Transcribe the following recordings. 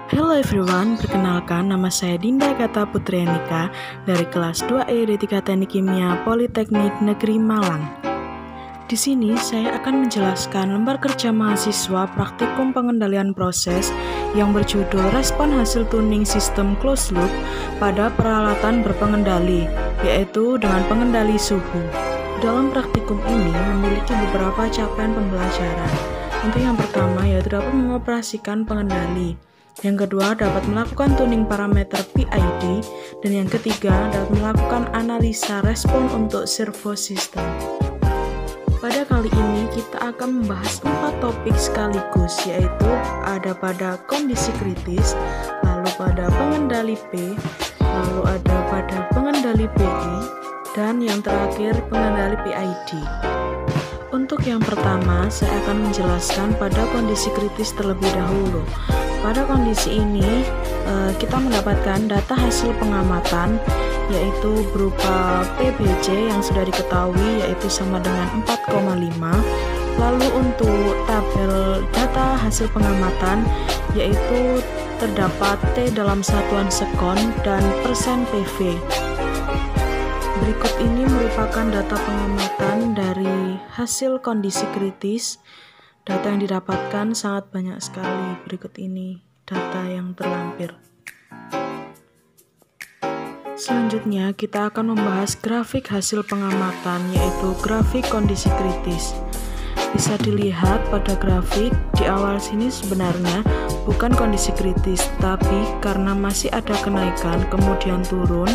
Hello everyone, perkenalkan nama saya Dinda Gata Putrianika dari kelas 2E D3 Teknik Kimia Politeknik Negeri Malang. Di sini saya akan menjelaskan lembar kerja mahasiswa praktikum pengendalian proses yang berjudul Respon Hasil Tuning Sistem Closed Loop pada peralatan berpengendali, yaitu dengan pengendali suhu. Dalam praktikum ini memiliki beberapa capaian pembelajaran. Untuk yang pertama yaitu dapat mengoperasikan pengendali. Yang kedua, dapat melakukan tuning parameter PID, dan yang ketiga, dapat melakukan analisa respon untuk servo system. Pada kali ini, kita akan membahas 4 topik sekaligus, yaitu ada pada kondisi kritis, lalu pada pengendali P, lalu ada pada pengendali PI, dan yang terakhir pengendali PID. Untuk yang pertama, saya akan menjelaskan pada kondisi kritis terlebih dahulu. Pada kondisi ini, kita mendapatkan data hasil pengamatan, yaitu berupa PBJ yang sudah diketahui, yaitu sama dengan 4,5. Lalu untuk tabel data hasil pengamatan, yaitu terdapat T dalam satuan sekon dan persen PV. Berikut ini merupakan data pengamatan dari hasil kondisi kritis. Data yang didapatkan sangat banyak sekali. Berikut ini data yang terlampir. Selanjutnya kita akan membahas grafik hasil pengamatan, yaitu grafik kondisi kritis. Bisa dilihat pada grafik di awal sini sebenarnya bukan kondisi kritis, tapi karena masih ada kenaikan kemudian turun,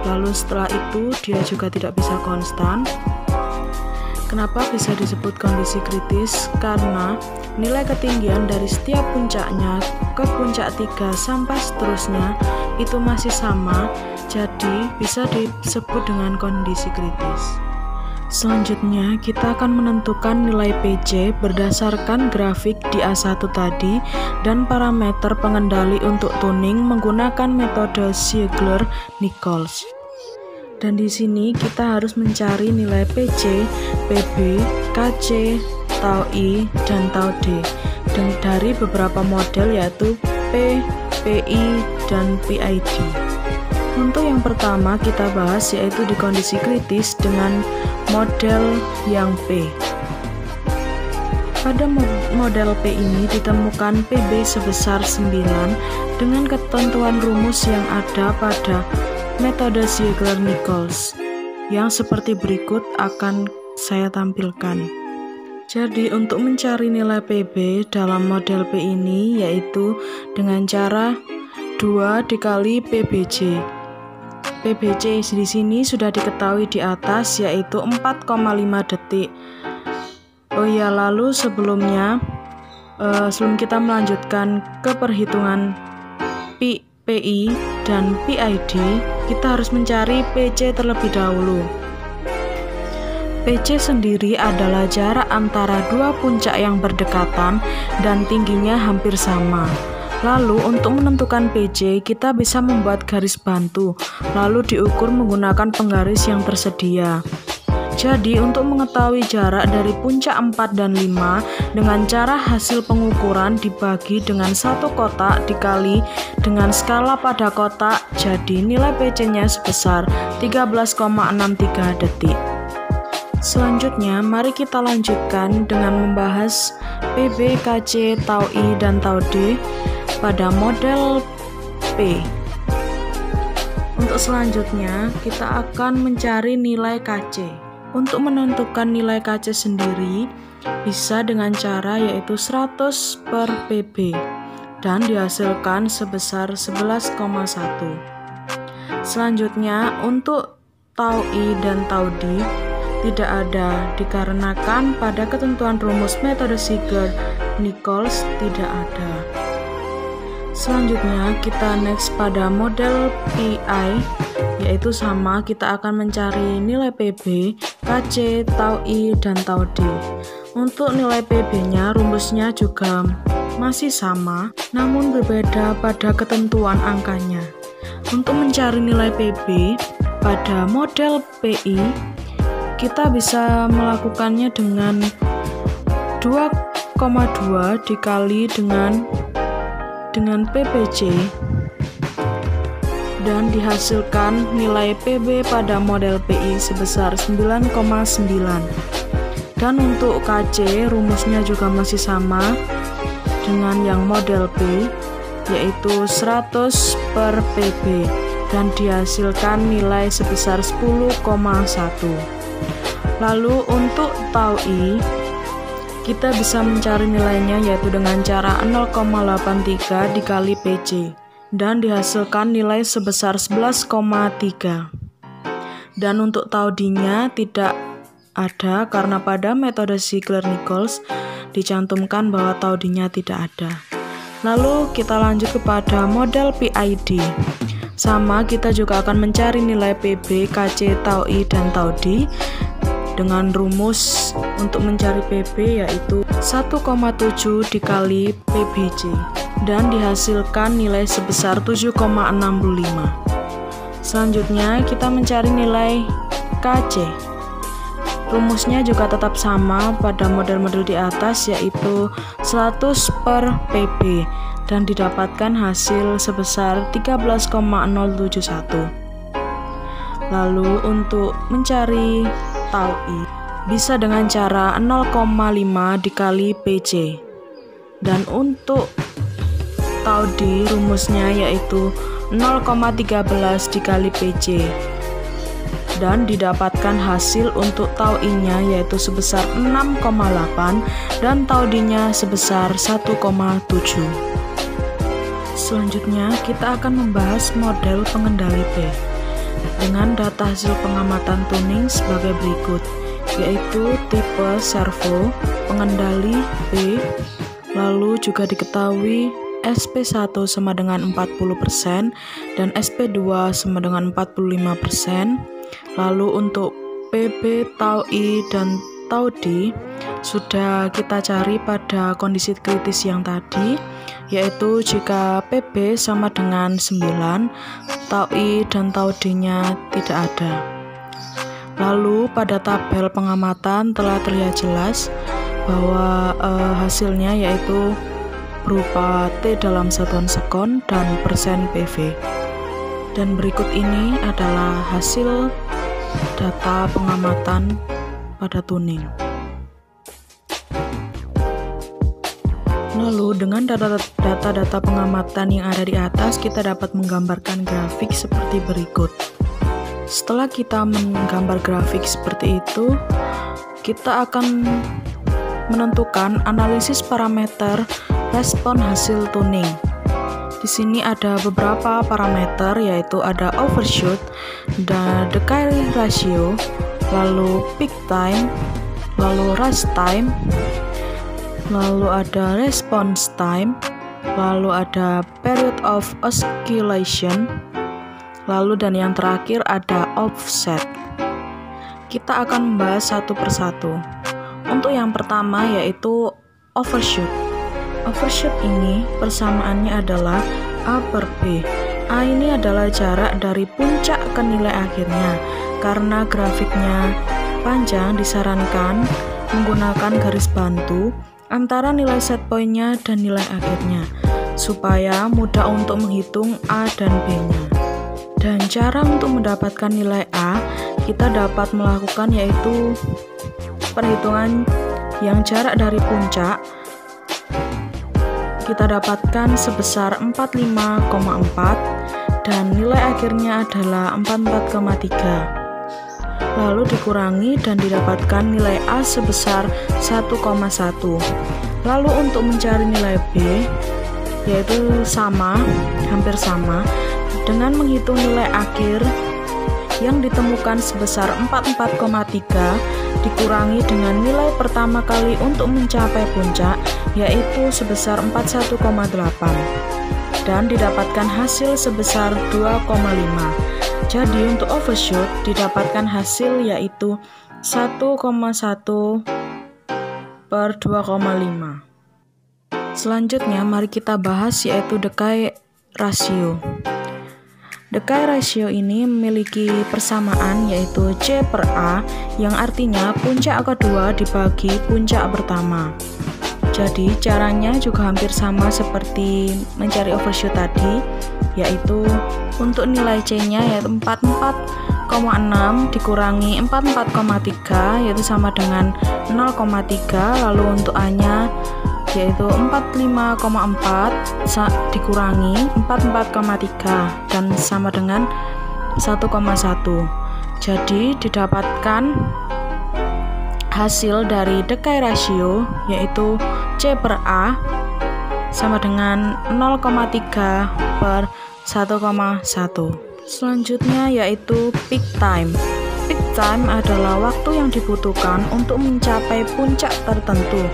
lalu setelah itu dia juga tidak bisa konstan. Kenapa bisa disebut kondisi kritis? Karena nilai ketinggian dari setiap puncaknya ke puncak 3 sampai seterusnya itu masih sama, jadi bisa disebut dengan kondisi kritis. Selanjutnya kita akan menentukan nilai PJ berdasarkan grafik di A1 tadi dan parameter pengendali untuk tuning menggunakan metode Ziegler-Nichols. Dan di sini kita harus mencari nilai PC, PB, KC, Tau I, dan Tau D dan dari beberapa model yaitu P, PI, dan PID. Untuk yang pertama kita bahas yaitu di kondisi kritis dengan model yang P. Pada model P ini ditemukan PB sebesar 9 dengan ketentuan rumus yang ada pada metode Ziegler-Nichols yang seperti berikut akan saya tampilkan. Jadi untuk mencari nilai PB dalam model P ini yaitu dengan cara 2 dikali PBJ. PBJ di sini sudah diketahui di atas yaitu 4,5 detik. Oh ya, lalu sebelum kita melanjutkan ke perhitungan PI dan PID, kita harus mencari PC terlebih dahulu. PC sendiri adalah jarak antara dua puncak yang berdekatan dan tingginya hampir sama. Lalu untuk menentukan PC, kita bisa membuat garis bantu, lalu diukur menggunakan penggaris yang tersedia. Jadi untuk mengetahui jarak dari puncak 4 dan 5 dengan cara hasil pengukuran dibagi dengan satu kotak dikali dengan skala pada kotak, jadi nilai PC-nya sebesar 13,63 detik. Selanjutnya mari kita lanjutkan dengan membahas PB, KC, Tau I, dan Tau D pada model P. Untuk selanjutnya kita akan mencari nilai KC. Untuk menentukan nilai KC sendiri bisa dengan cara yaitu 100 per PB dan dihasilkan sebesar 11,1. Selanjutnya untuk Tau I dan Tau D tidak ada dikarenakan pada ketentuan rumus metode Ziegler-Nichols tidak ada. Selanjutnya kita next pada model PI, yaitu sama, kita akan mencari nilai PB, KC, Tau I, dan Tau D. Untuk nilai PB-nya rumusnya juga masih sama, namun berbeda pada ketentuan angkanya. Untuk mencari nilai PB pada model PI, kita bisa melakukannya dengan 2,2 dikali dengan dengan PBC dan dihasilkan nilai PB pada model PI sebesar 9,9. Dan untuk KC rumusnya juga masih sama dengan yang model P, yaitu 100 per PB, dan dihasilkan nilai sebesar 10,1. Lalu untuk tau I, kita bisa mencari nilainya yaitu dengan cara 0,83 dikali PC, dan dihasilkan nilai sebesar 11,3. Dan untuk tau D-nya tidak ada karena pada metode Ziegler-Nichols dicantumkan bahwa tau D-nya tidak ada. Lalu kita lanjut kepada model PID. Sama, kita juga akan mencari nilai PB, KC, tau I, dan tau D dengan rumus untuk mencari PB yaitu 1,7 dikali PBC, dan dihasilkan nilai sebesar 7,65. Selanjutnya kita mencari nilai KC. Rumusnya juga tetap sama pada model-model di atas yaitu 100 per PB, dan didapatkan hasil sebesar 13,071. Lalu untuk mencari tau I bisa dengan cara 0,5 dikali PC, dan untuk tau D rumusnya yaitu 0,13 dikali PC, dan didapatkan hasil untuk tau I-nya yaitu sebesar 6,8 dan tau D-nya sebesar 1,7. Selanjutnya kita akan membahas model pengendali P dengan data hasil pengamatan tuning sebagai berikut, yaitu tipe servo, pengendali P, lalu juga diketahui SP1 sama dengan 40% dan SP2 sama dengan 45%. Lalu untuk PB, tau I, dan tau D sudah kita cari pada kondisi kritis yang tadi, yaitu jika PB sama dengan 9, tau I dan tau D-nya tidak ada. Lalu pada tabel pengamatan telah terlihat jelas bahwa hasilnya yaitu berupa T dalam satuan sekon dan persen PV. Dan berikut ini adalah hasil data pengamatan pada tuning. Lalu dengan data-data pengamatan yang ada di atas, kita dapat menggambarkan grafik seperti berikut. Setelah kita menggambar grafik seperti itu, kita akan menentukan analisis parameter respon hasil tuning. Di sini ada beberapa parameter, yaitu ada overshoot, dan decay ratio, lalu peak time, lalu rest time, lalu ada response time, lalu ada period of oscillation, lalu dan yang terakhir ada offset. Kita akan membahas satu persatu. Untuk yang pertama yaitu overshoot. Overshoot ini persamaannya adalah A per B. A ini adalah jarak dari puncak ke nilai akhirnya. Karena grafiknya panjang, disarankan menggunakan garis bantu antara nilai set point-nya dan nilai akhirnya, supaya mudah untuk menghitung A dan B-nya. Dan cara untuk mendapatkan nilai A, kita dapat melakukan yaitu perhitungan yang jarak dari puncak kita dapatkan sebesar 45,4 dan nilai akhirnya adalah 44,3. Lalu dikurangi dan didapatkan nilai A sebesar 1,1. Lalu untuk mencari nilai B yaitu hampir sama dengan menghitung nilai akhir yang ditemukan sebesar 44,3 dikurangi dengan nilai pertama kali untuk mencapai puncak yaitu sebesar 41,8 dan didapatkan hasil sebesar 2,5. Jadi untuk overshoot didapatkan hasil yaitu 1,1 per 2,5. Selanjutnya mari kita bahas yaitu decay ratio. Decay ratio ini memiliki persamaan yaitu C per A yang artinya puncak kedua dibagi puncak pertama. Jadi caranya juga hampir sama seperti mencari overshoot tadi, yaitu untuk nilai C-nya yaitu 44,6 dikurangi 44,3 yaitu sama dengan 0,3. Lalu untuk A-nya yaitu 45,4 dikurangi 44,3 dan sama dengan 1,1. Jadi didapatkan hasil dari decay ratio yaitu C per A sama dengan 0,3 per 1,1. Selanjutnya yaitu peak time. Peak time adalah waktu yang dibutuhkan untuk mencapai puncak tertentu.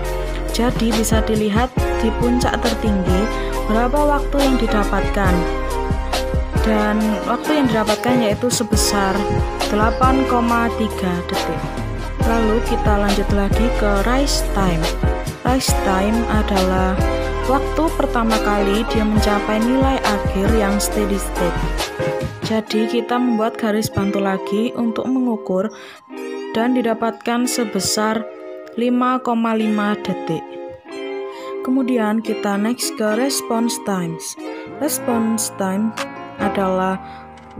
Jadi bisa dilihat di puncak tertinggi berapa waktu yang didapatkan. Dan waktu yang didapatkan yaitu sebesar 8,3 detik. Lalu kita lanjut lagi ke rise time. Rise time adalah waktu pertama kali dia mencapai nilai akhir yang steady state. Jadi kita membuat garis bantu lagi untuk mengukur dan didapatkan sebesar 5,5 detik. Kemudian kita next ke response times. Response time adalah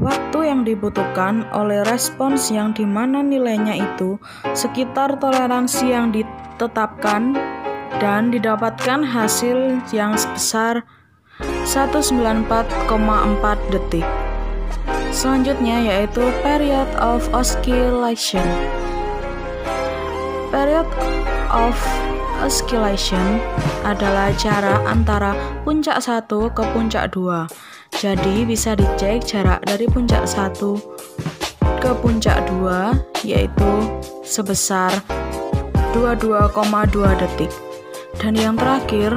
waktu yang dibutuhkan oleh respons yang dimana nilainya itu sekitar toleransi yang ditetapkan dan didapatkan hasil yang sebesar 194,4 detik. Selanjutnya yaitu period of oscillation. Period of oscillation adalah jarak antara puncak 1 ke puncak 2. Jadi bisa dicek jarak dari puncak 1 ke puncak 2 yaitu sebesar 22,2 detik. Dan yang terakhir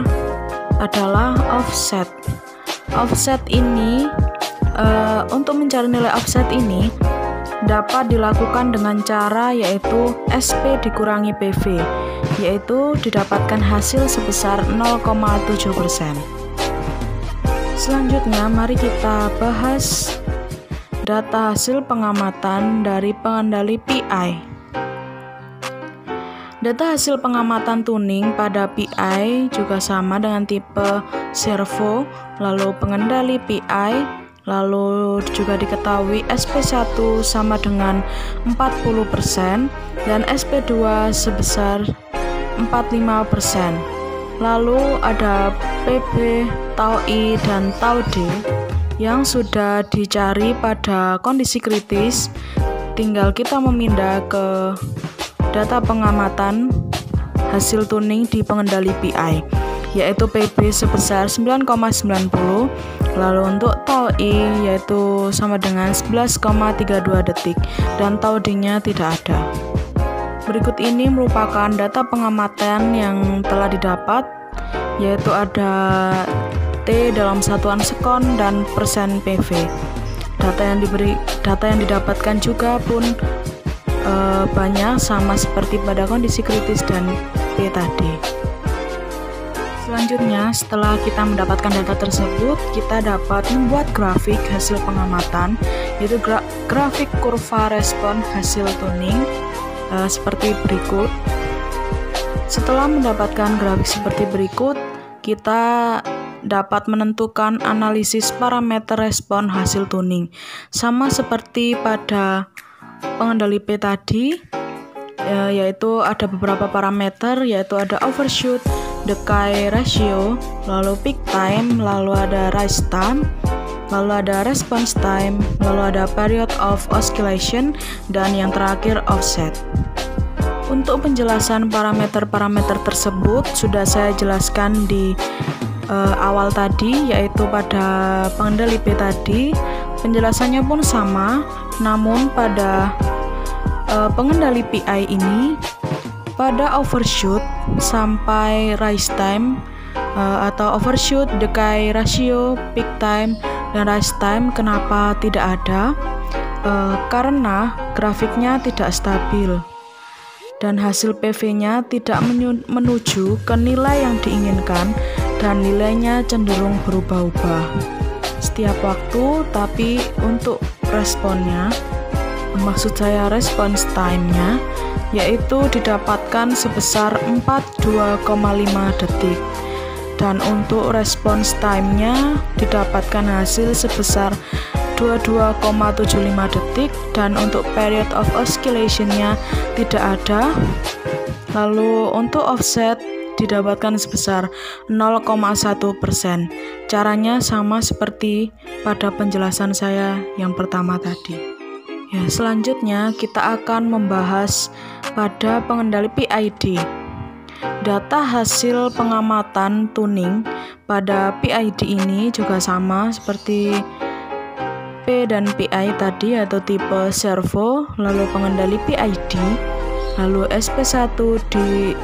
adalah offset. Offset ini untuk mencari nilai offset ini dapat dilakukan dengan cara yaitu SP dikurangi PV, yaitu didapatkan hasil sebesar 0,7%. Selanjutnya mari kita bahas data hasil pengamatan dari pengendali PI. Data hasil pengamatan tuning pada PI juga sama dengan tipe servo, lalu pengendali PI, lalu juga diketahui SP1 sama dengan 40% dan SP2 sebesar 45%. Lalu ada PB, tau I, dan tau D yang sudah dicari pada kondisi kritis. Tinggal kita memindah ke data pengamatan hasil tuning di pengendali PI, yaitu PB sebesar 9,90, lalu untuk tau I yaitu sama dengan 11,32 detik dan tau D-nya tidak ada. Berikut ini merupakan data pengamatan yang telah didapat, yaitu ada T dalam satuan sekon dan persen PV. Data yang didapatkan juga pun banyak sama seperti pada kondisi kritis dan P tadi. Selanjutnya, setelah kita mendapatkan data tersebut, kita dapat membuat grafik hasil pengamatan, yaitu grafik kurva respon hasil tuning seperti berikut. Setelah mendapatkan grafik seperti berikut, kita dapat menentukan analisis parameter respon hasil tuning. Sama seperti pada pengendali P tadi, yaitu ada beberapa parameter, yaitu ada overshoot, decay ratio, lalu peak time, lalu ada rise time, lalu ada response time, lalu ada period of oscillation, dan yang terakhir offset. Untuk penjelasan parameter-parameter tersebut sudah saya jelaskan di awal tadi, yaitu pada pengendali P tadi penjelasannya pun sama, namun pada pengendali PI ini pada overshoot sampai rise time atau overshoot, decay ratio, peak time, dan rise time kenapa tidak ada? Karena grafiknya tidak stabil dan hasil PV-nya tidak menuju ke nilai yang diinginkan dan nilainya cenderung berubah-ubah setiap waktu. Tapi untuk responnya, maksud saya response time-nya, yaitu didapatkan sebesar 42,5 detik. Dan untuk response time-nya didapatkan hasil sebesar 22,75 detik, dan untuk period of oscillation-nya tidak ada. Lalu untuk offset didapatkan sebesar 0,1%. Caranya sama seperti pada penjelasan saya yang pertama tadi. Ya, selanjutnya kita akan membahas pada pengendali PID. Data hasil pengamatan tuning pada PID ini juga sama seperti P dan PI tadi, atau tipe servo, lalu pengendali PID, lalu SP1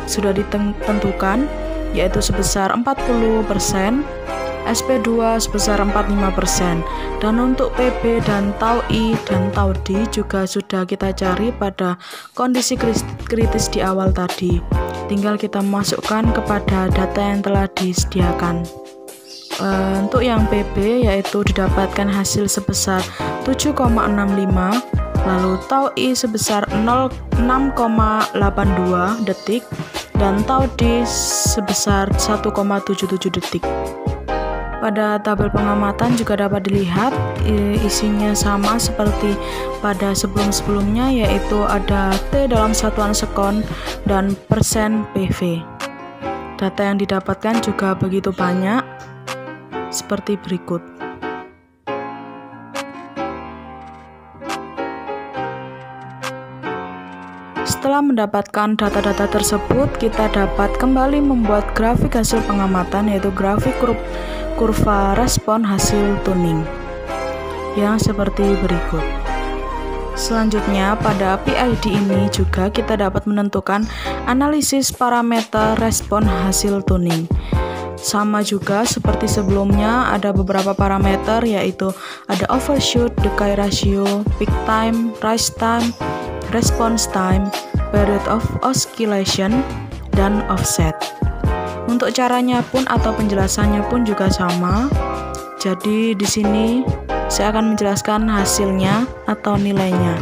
sudah ditentukan yaitu sebesar 40%, SP2 sebesar 45%, dan untuk PB dan tau I dan tau D juga sudah kita cari pada kondisi kritis di awal tadi. Tinggal kita masukkan kepada data yang telah disediakan. Untuk yang PB yaitu didapatkan hasil sebesar 7,65, lalu tau I sebesar 6,82 detik, dan tau D sebesar 1,77 detik. Pada tabel pengamatan juga dapat dilihat isinya sama seperti pada sebelum-sebelumnya, yaitu ada T dalam satuan sekon dan persen PV. Data yang didapatkan juga begitu banyak, seperti berikut. Setelah mendapatkan data-data tersebut, kita dapat kembali membuat grafik hasil pengamatan, yaitu grafik kurva respon hasil tuning yang seperti berikut. Selanjutnya, pada PID ini juga kita dapat menentukan analisis parameter respon hasil tuning. Sama juga seperti sebelumnya, ada beberapa parameter, yaitu ada overshoot, decay ratio, peak time, rise time, response time, period of oscillation, dan offset. Untuk caranya pun atau penjelasannya pun juga sama. Jadi di sini saya akan menjelaskan hasilnya atau nilainya.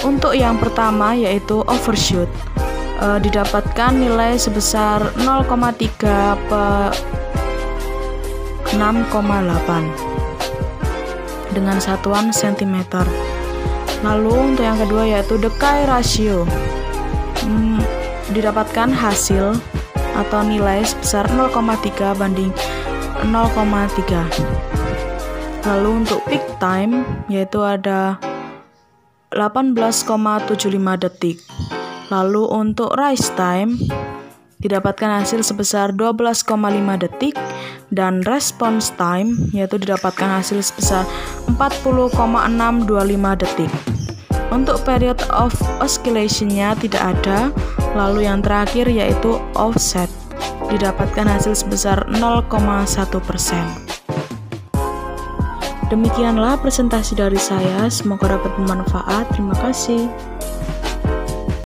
Untuk yang pertama yaitu overshoot, didapatkan nilai sebesar 0,3 per 6,8 dengan satuan cm. Lalu untuk yang kedua yaitu decay ratio, didapatkan hasil atau nilai sebesar 0,3 banding 0,3. Lalu untuk peak time yaitu ada 18,75 detik. Lalu untuk rise time didapatkan hasil sebesar 12,5 detik, dan response time yaitu didapatkan hasil sebesar 40,625 detik. Untuk period of oscillation-nya tidak ada. Lalu yang terakhir yaitu offset, didapatkan hasil sebesar 0,1%. Demikianlah presentasi dari saya, semoga dapat bermanfaat. Terima kasih.